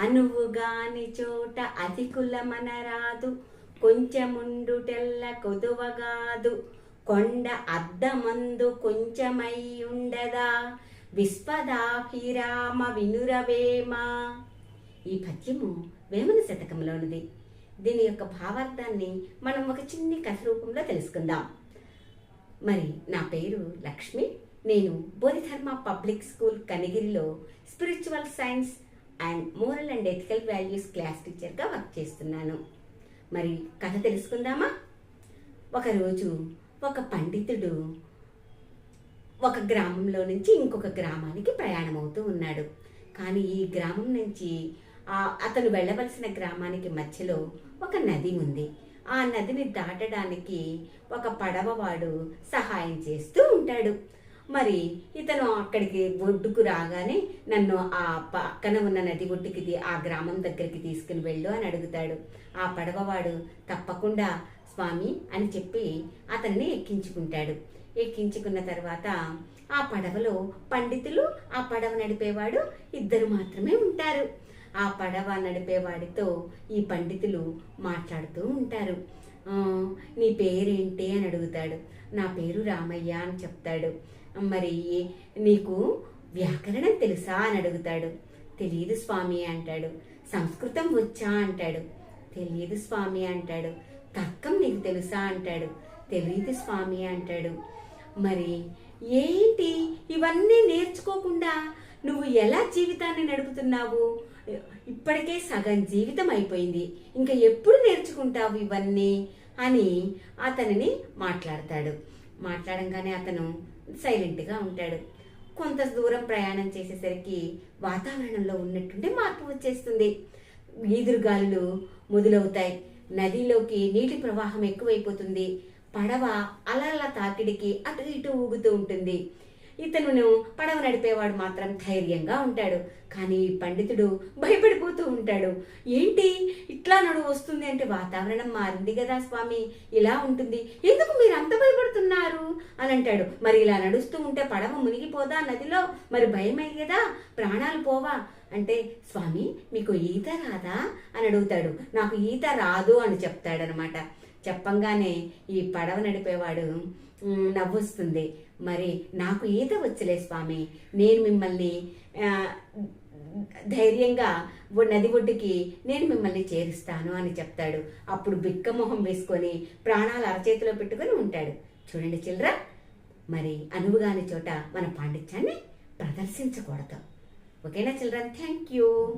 అనువుగాని చోట అతికులమనరాదు, కొంచెముండుటెల్ల కొదువగాదు, కొండ అద్దమందు కొంచెమై ఉండదా, విశ్వదాభిరామ వినురవేమ. ఈ పద్యము వేమన శతకంలోనిది. దీని యొక్క భావార్థాన్ని మనం ఒక చిన్ని కథ రూపంలో తెలుసుకుందాం. మరి నా పేరు లక్ష్మి. నేను బోధిధర్మ పబ్లిక్ స్కూల్ కనిగిరిలో spiritual science and moral and ethical values class టీచర్గా వర్క్ చేస్తున్నాను. మరి కథ తెలుసుకుందామా? ఒకరోజు ఒక పండితుడు ఒక గ్రామంలో నుంచి ఇంకొక గ్రామానికి ప్రయాణం అవుతూ ఉన్నాడు. కానీ ఈ గ్రామం నుంచి అతను వెళ్ళవలసిన గ్రామానికి మధ్యలో ఒక నది ఉంది. ఆ నదిని దాటడానికి ఒక పడవవాడు సహాయం చేస్తూ ఉంటాడు. మరి ఇతను అక్కడికి ఒడ్డుకు రాగానే నన్ను ఆ పక్కన ఉన్న నది ఒడ్డుకి ఆ గ్రామం దగ్గరికి తీసుకుని వెళ్ళు అని అడుగుతాడు. ఆ పడవవాడు తప్పకుండా స్వామి అని చెప్పి అతన్ని ఎక్కించుకుంటాడు. ఎక్కించుకున్న తర్వాత ఆ పడవలో పండితులు, ఆ పడవ నడిపేవాడు ఇద్దరు మాత్రమే ఉంటారు. ఆ పడవ నడిపేవాడితో ఈ పండితులు మాట్లాడుతూ ఉంటారు. నీ పేరేంటి అని అడుగుతాడు. నా పేరు రామయ్య అని చెప్తాడు. మరి నీకు వ్యాకరణం తెలుసా అని అడుగుతాడు. తెలియదు స్వామి అంటాడు. సంస్కృతం వచ్చా అంటాడు. తెలియదు స్వామి అంటాడు. తర్కం నీకు తెలుసా అంటాడు. తెలియదు స్వామి అంటాడు. మరి ఏంటి ఇవన్నీ నేర్చుకోకుండా నువ్వు ఎలా జీవితాన్ని నడుపుతున్నావు? ఇప్పటికే సగం జీవితం అయిపోయింది, ఇంకా ఎప్పుడు నేర్చుకుంటావు ఇవన్నీ అని అతనిని మాట్లాడతాడు. మాట్లాడంగానే అతను సైలెంట్గా ఉంటాడు. కొంత దూరం ప్రయాణం చేసేసరికి వాతావరణంలో ఉన్నట్టుండే మార్పు వచ్చేస్తుంది. ఈదురుగాలులు మొదలవుతాయి. నదిలోకి నీటి ప్రవాహం ఎక్కువైపోతుంది. పడవ అలల తాకిడికి అటు ఇటు ఊగుతూ ఉంటుంది. ఇతను పడవ నడిపేవాడు మాత్రం ధైర్యంగా ఉంటాడు. కానీ పండితుడు భయపడిపోతూ ఉంటాడు. ఏంటి ఇట్లా నడువు వస్తుంది అంటే, వాతావరణం మారింది కదా స్వామి, ఇలా ఉంటుంది, ఎందుకు మీరు అంత భయపడుతున్నారు అని అంటాడు. మరి ఇలా నడుస్తూ ఉంటే పడవ మునిగిపోదా నదిలో? మరి భయమే కదా, ప్రాణాలు పోవా అంటే, స్వామి మీకు ఈత రాదా అని అడుగుతాడు. నాకు ఈత రాదు అని చెప్తాడనమాట. చెప్పంగానే ఈ పడవ నడిపేవాడు నవ్వొస్తుంది. మరి నాకు ఈత వచ్చలే స్వామి, నేను మిమ్మల్ని ధైర్యంగా నది ఒడ్డుకి నేను మిమ్మల్ని చేరుస్తాను అని చెప్తాడు. అప్పుడు బిక్కమొహం వేసుకొని ప్రాణాలు అరచేతిలో పెట్టుకొని ఉంటాడు. చూడండి చిల్డ్రన్, మరి అనువుగాని చోట మన పాండిత్యాన్ని ప్రదర్శించకూడదు. ఓకేనా చిల్డ్రన్? Thank you.